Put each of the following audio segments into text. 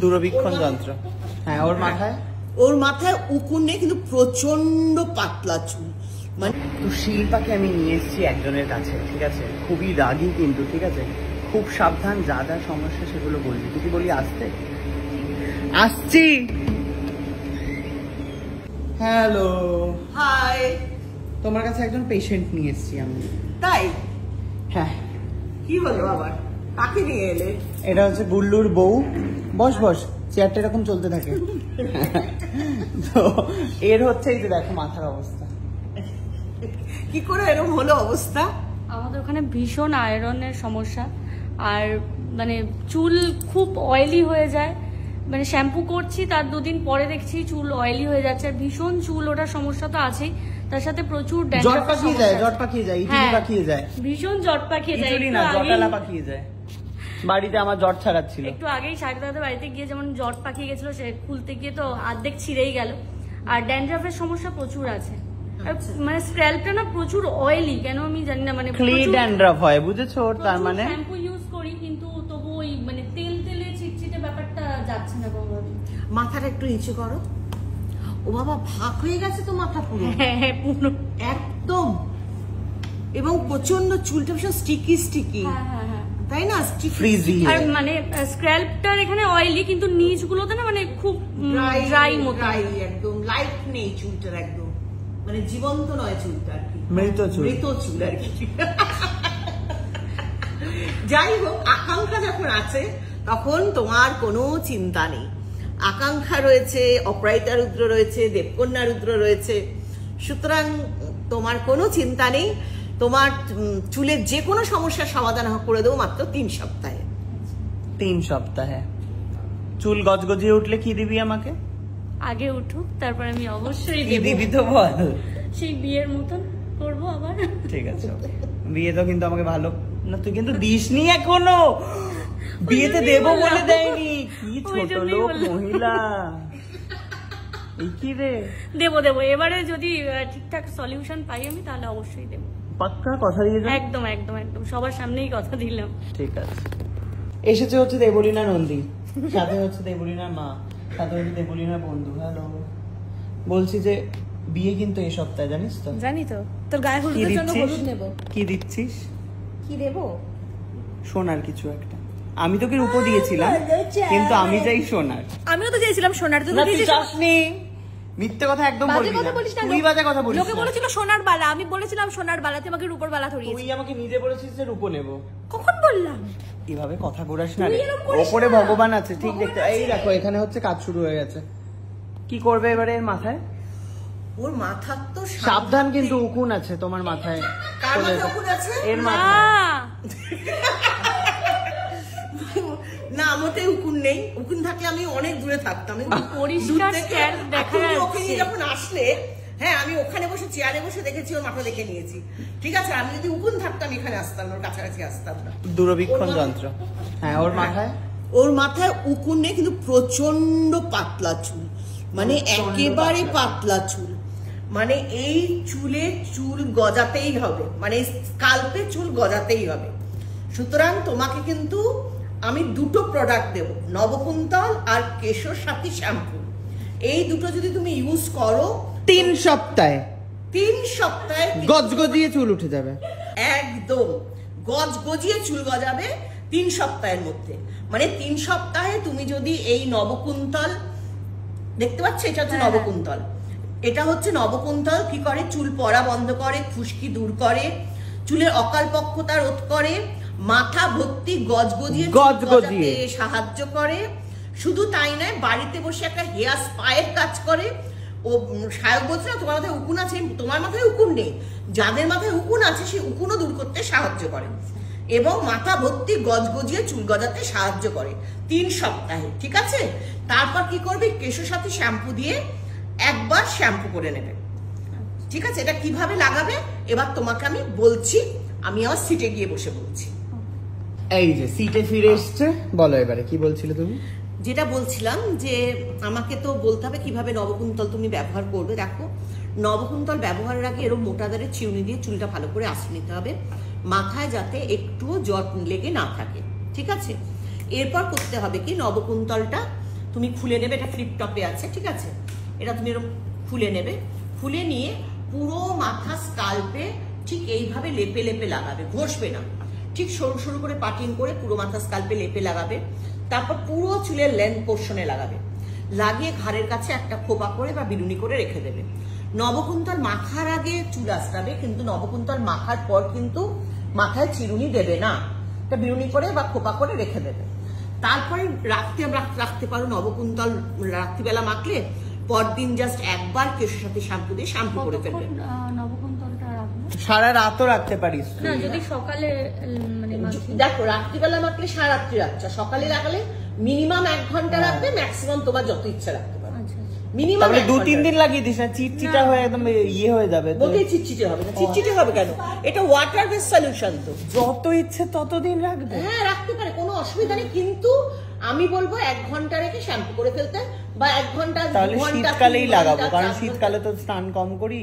দূরবীক্ষণ যন্ত্র। হ্যাঁ, ওর মাথায় উকুন নেই, কিন্তু প্রচন্ড পাতলা চুল। মানে তো শিল্পাকে আমি নিয়ে এসেছি একজনের কাছে, ঠিক আছে? খুবই রাগী কিন্তু, ঠিক আছে? খুব সাবধান, যা যা সমস্যা সেগুলো বলবি। কিছু বলি আসতে? আসছি। Hello, hi. তোমার কাছে একজন পেশেন্ট নিয়ে এসেছি আমি। তাই? হ্যাঁ। কি হলো আবার? কাকে নিয়ে এলে? এটা হচ্ছে গুল্লুর বউ। বস বস, চেয়ারটা এরকম চলতে থাকে। তো এর হচ্ছে এই যে দেখো মাথার অবস্থা। কি করে এরকম হলো অবস্থা? আমাদের ওখানে ভীষণ আয়রনের সমস্যা, আর মানে চুল খুব অয়েলি হয়ে যায়। মানে শ্যাম্পু করছি, তার দুদিন পরে দেখছি চুল অয়েলি হয়ে যাচ্ছে, আর ভীষণ চুল ওঠার সমস্যা তো আছেই, তার সাথে প্রচুর জট পাকিয়ে যায়, জট পাকিয়ে যায়, ইটুলি পাকিয়ে যায়, ভীষণ জট পাকিয়ে যায়, ইটুলি না জটালা পাকিয়ে যায়। বাড়িতে আমার জট ছাড়াচ্ছিল একটু আগেই শারদাদের বাড়িতে গিয়ে যেমন জট পাকিয়ে গেছিল, সে খুলতে গিয়ে তো অর্ধেক ছিঁড়েই গেল। আর ড্যান্ড্রাফের সমস্যা প্রচুর আছে, মানে স্ক্যাল্পটা না প্রচুর অয়েলি, কেন আমি জানি না। মানে ক্লি ড্যান্ড্রাফ হয়, বুঝেছো? তার মানে শ্যাম্পু ইউজ করি, কিন্তু তবু ওই মানে তেল তেলে চিটচিটে ব্যাপারটা যাচ্ছে না কোনোভাবে। মাথাটা একটু নিচু করো। ও বাবা, ভাগ হয়ে গেছে তো মাথা পুরো। হ্যাঁ পুরো একদম। এবং প্রচন্ড চুলটা ভীষণ স্টিকি স্টিকি, তাই না? ফ্রিজি। আর মানে স্ক্যাল্পটার এখানে অয়েলি, কিন্তু নিচগুলোতে না মানে খুব ড্রাই মতো, একদম লাইট নেই চুলটার, একদম মানে জীবন্ত নয় চুলটা, আর কি মৃত চুল, মৃত চুল আর কি। যাই হোক, আকাঙ্ক্ষা যখন আছে তখন তোমার কোনো চিন্তা নেই। আকাঙ্ক্ষা রয়েছে, অপরাজিতা রুদ্র রয়েছে, দেবকন্যা রুদ্র রয়েছে, সুতরাং তোমার কোনো চিন্তা নেই। তোমার চুলের যে কোনো সমস্যার সমাধান করে দেবো মাত্র 3 সপ্তাহে। 3 সপ্তাহে? চুল গজগজিয়ে উঠলে কি দিবি আমাকে? আগে উঠুক, তারপর আমি অবশ্যই দিবি তো বল। সেই বিয়ের মতন করবো আবার। ঠিক আছে, বিয়ে তো কিন্তু আমাকে ভালো না, তুই কিন্তু দিসনি এখনো। বিয়েতে দেবো বলে দেয়নি। কি ছোট লোক মহিলা। এই কি রে? দেবো দেবো, এবারে যদি ঠিকঠাক সলিউশন পাই আমি, তাহলে অবশ্যই দেবো। পাক্কা কথা দিয়ে দাও। একদম একদম একদম, সবার সামনেই কথা দিলাম। ঠিক আছে। এসেছে হচ্ছে দেবলীনা নন্দী, সাথে হচ্ছে দেবলীনার মা, সাথে হচ্ছে দেবলীনার বন্ধু। হ্যালো, বলছি যে বিয়ে কিন্তু এই সপ্তাহে, জানিস তো? জানি তো। তোর গায়ে হলুদের জন্য হলুদ নেব। কি দিচ্ছিস? কি দেবো? সোনার কিছু একটা। আমি তোকে রূপো দিয়েছিলাম, কিন্তু আমি চাই সোনার। আমিও তো চেয়েছিলাম সোনার। তুই চাসনি। মিথ্যে কথা একদম বলবি না। তুই বাজে কথা বলিস। লোকে বলেছিল সোনার বালা, আমি বলেছিলাম সোনার বালা, তুই আমাকে রূপোর বালা ধরিয়েছিস। তুই আমাকে নিজে বলেছিস যে রূপো নেব। কখন বললাম? এভাবে কথা ঘোরাস না রে। ওপরে ভগবান আছে, ঠিক দেখতে। এই দেখো, এখানে হচ্ছে কাজ শুরু হয়ে গেছে। কি করবে এবারে এর মাথায়? ওর মাথার তো সাবধান, কিন্তু উকুন আছে তোমার মাথায়। কার মাথায় উকুন আছে? এর মাথায় না, মোটেই উকুন নেই। উকুন থাকলে আমি অনেক দূরে থাকতাম। পরিষ্কার স্ক্যাল্প দেখা যাচ্ছে। ওকে যখন আসলে, হ্যাঁ, আমি ওখানে বসে চেয়ারে বসে দেখেছি, ওর মাথা দেখে নিয়েছি। ঠিক আছে, আমি যদি উকুন থাকতাম এখানে আসতাম না, ওর কাছাকাছি আসতাম না। দূরবীক্ষণ যন্ত্র। হ্যাঁ, ওর মাথায় উকুন নেই, কিন্তু প্রচন্ড পাতলা চুল, মানে একেবারে পাতলা চুল। মানে এই চুল গজাতেই হবে, মানে স্কাল্পে চুল গজাতেই হবে। সুতরাং তোমাকে কিন্তু আমি 2টো প্রোডাক্ট দেব, নবকুন্তল আর কেশর সাথী শ্যাম্পু। এই দুটো যদি তুমি ইউজ করো 3 সপ্তাহে, 3 সপ্তাহে গজগজিয়ে চুল উঠে যাবে। একদম গজগজিয়ে চুল গজাবে 3 সপ্তাহের মধ্যে। মানে 3 সপ্তাহে তুমি যদি এই নবকুন্তল, দেখতে পাচ্ছ, এটা হচ্ছে নবকুন্তল। এটা হচ্ছে নবকুন্তল। কি করে? চুল পড়া বন্ধ করে, খুশকি দূর করে, চুলের অকালপক্কতা রোধ করে, মাথা ভর্তি গজগজিয়ে সাহায্য করে। শুধু তাই নয়, বাড়িতে বসে একটা হেয়ার স্পায়ের কাজ করে। ও সায়ক বলছে না তোমার মাথায় উকুন আছে, তোমার মাথায় উকুন নেই, যাদের মাথায় উকুন আছে সেই উকুনও দূর করতে সাহায্য করে, এবং মাথা ভর্তি গজগজিয়ে চুল গজাতে সাহায্য করে 3 সপ্তাহে। ঠিক আছে, তারপর কি করবে? কেশর সাথী শ্যাম্পু দিয়ে একবার শ্যাম্পু করে নেবে। ঠিক আছে, এটা কিভাবে লাগাবে এবার তোমাকে আমি বলছি। আমি আমার সিটে গিয়ে বসে বলছি। এই যে সিটে ফিরে এসছে, বলো এবারে কি বলছিলে তুমি? যেটা বলছিলাম যে আমাকে তো বলতে হবে কিভাবে নবকুন্তল তুমি ব্যবহার করবে। দেখো, নবকুন্তল ব্যবহারের আগে এরকম মোটা দাঁড়ের চিউনি দিয়ে চুলটা ভালো করে আঁচড়ে নিতে হবে, মাথায় যাতে একটুও জট লেগে না থাকে। ঠিক আছে, এরপর করতে হবে কি, নবকুন্তলটা তুমি খুলে নেবে, এটা ফ্লিপ টপে আছে, ঠিক আছে? এটা তুমি এরকম খুলে নেবে, খুলে নিয়ে পুরো মাথা স্কাল্পে ঠিক এইভাবে লেপে লেপে লাগাবে, ঘষবে না, ঠিক সরু সরু করে পাটিং করে পুরো মাথা স্কাল্পে লেপে লাগাবে। তারপর পুরো চুলের লেন্থ পোর্শনে লাগাবে, লাগিয়ে ঘাড়ের কাছে একটা খোপা করে বা বিরুনি করে রেখে দেবে। নবকুন্তল মাখার আগে চুল আঁচড়াবে, কিন্তু নবকুন্তল মাখার পর কিন্তু মাথায় চিরুনি দেবে না, একটা বিরুনি করে বা খোপা করে রেখে দেবে। তারপরে রাখতে পারো নবকুন্তল রাত্রিবেলা মাখলে পরদিন জাস্ট একবার কেশের সাথে শ্যাম্পু দিয়ে শ্যাম্পু করে ফেলবে। নবকুন্তলটা রাখবো সারা রাতও রাখতে পারিস না যদি সকালে মানে দেখো রাত্রিবেলা মাখলে সারা রাত্রি রাখছো, সকালে লাগালে মিনিমাম 1 ঘন্টা রাখবে, ম্যাক্সিমাম তোমার যত ইচ্ছা রাখতে পারো। মিনিমাম তাহলে 2-3 দিন লাগিয়ে দিস না, চিটচিটা হয়ে একদম ইয়ে হয়ে যাবে। তো বলতে চিটচিটে হবে না, চিটচিটে হবে কেন? এটা ওয়াটার বেস সলিউশন, তো যত ইচ্ছে ততদিন রাখবে। হ্যাঁ রাখতে পারে, কোনো অসুবিধা নেই, কিন্তু আমি বলবো 1 ঘন্টা রেখে শ্যাম্পু করে ফেলতে, বা 1 ঘন্টা তাহলে 2 ঘন্টা শীতকালেই 3 লাগাবো, ঘন্টা, কারণ 4 শীতকালে তো স্নান কম করি,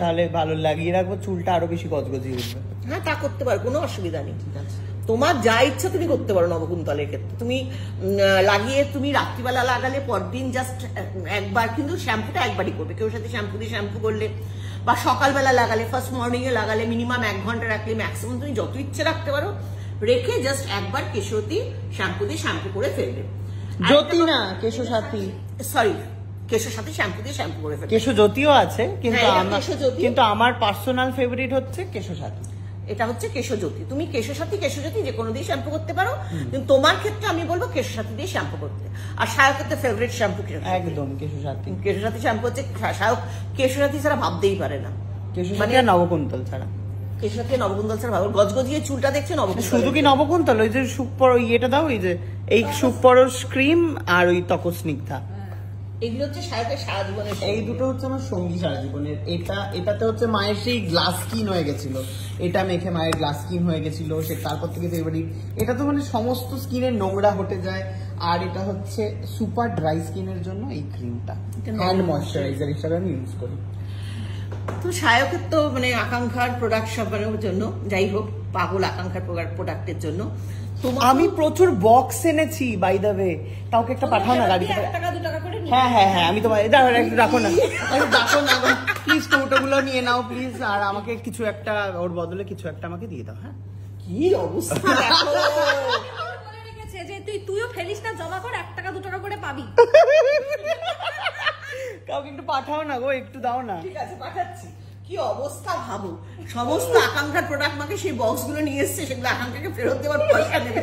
তাহলে ভালো লাগিয়ে রাখবো, চুলটা আরো বেশি গজগজিয়ে উঠবে। হ্যাঁ তা করতে পারো, কোনো অসুবিধা নেই, ঠিক আছে? তোমার যা ইচ্ছা তুমি করতে পারো নবকুন্তলের ক্ষেত্রে। তুমি লাগিয়ে তুমি রাত্রিবেলা লাগালে পরদিন জাস্ট একবার, কিন্তু শ্যাম্পুটা একবারই করবে, কেউ সাথে শ্যাম্পু দিয়ে শ্যাম্পু করলে, বা সকালবেলা লাগালে, ফার্স্ট মর্নিং এ লাগালে মিনিমাম 1 ঘন্টা রাখলে, ম্যাক্সিমাম তুমি যত ইচ্ছে রাখতে পারো, রেখে জাস্ট একবার কেশতি শ্যাম্পু দিয়ে শ্যাম্পু করে ফেলবে। জ্যোতি না, কেশো সাথী, সরি কেশের সাথে শ্যাম্পু দিয়ে শ্যাম্পু করে ফেলবে। কেশো জ্যোতিও আছে, কিন্তু হ্যাঁ, এটা কেশজ্যোতি। কিন্তু আমার পার্সোনাল ফেভারিট হচ্ছে কেশো সাথী। এটা হচ্ছে কেশজ্যোতি। তুমি কেশজ্যোতি যে কোনো দিয়ে শ্যাম্পু করতে পারো, কিন্তু তোমার ক্ষেত্রে আমি বলবো কেশসাথী দিয়ে শ্যাম্পু করতে। আর সায়কের ফেভারিট শ্যাম্পু একদম কেশো সাথী। কেশসাথী শ্যাম্পু হচ্ছে সায়ক কেশসাথী ছাড়া ভাবতেই পারে না, কেশো সাথী আর নবকুন্তল ছাড়া। কেশসাথী নবকুন্তল ছাড়া ভাবো। গজগজিয়ে চুলটা দেখছে নবকুন্তল, শুধু কি নবকুন্তল, ওই যে সুপর ইয়েটা দাও, ওই যে এই সুপরস ক্রিম আর ওই তকস্নিগ্ধা, এগুলো হচ্ছে সায়কের সারা জীবনের। এই দুটো হচ্ছে আমার সঙ্গী সারা জীবনের। এটাতে হচ্ছে মায়ের সেই গ্লাস স্কিন হয়ে গেছিল, এটা মেখে মায়ের গ্লাস স্কিন হয়ে গেছিল, সে তারপর থেকে তো এবারই এটা তো মানে সমস্ত স্কিনের নোংরা হটে যায়। আর এটা হচ্ছে সুপার ড্রাই স্কিনের জন্য এই ক্রিমটা হ্যান্ড ময়শ্চারাইজার হিসাবে আমি ইউজ করি। তো সায়কের তো মানে আকাঙ্ক্ষার প্রোডাক্ট সবার জন্য, যাই হোক পাগল আকাঙ্ক্ষার প্রোডাক্টের জন্য। আমি প্রচুর বক্স এনেছি বাই দ্য ওয়ে, কাউকে একটা পাঠাও না গাড়িতে। 1 টাকা 2 টাকা করে। হ্যাঁ হ্যাঁ হ্যাঁ, আমি তোমার একটু রাখো না, রাখো না প্লিজ, কৌটোগুলো নিয়ে নাও প্লিজ, আর আমাকে কিছু একটা ওর বদলে কিছু একটা আমাকে দিয়ে দাও। হ্যাঁ কি অবস্থা দেখো। বলে রেখেছে যে তুইও ফেলিস না, জমা কর, 1 টাকা 2 টাকা করে পাবি। কাউকে একটু পাঠাও না গো, একটু দাও না। ঠিক আছে পাঠাচ্ছি। কি অবস্থা ভাবো, সমস্ত আকাঙ্ক্ষার প্রোডাক্ট মাকে সেই বক্স গুলো নিয়ে এসছে, সেগুলো আকাঙ্ক্ষাকে ফেরত দেওয়ার পয়সা নেবে।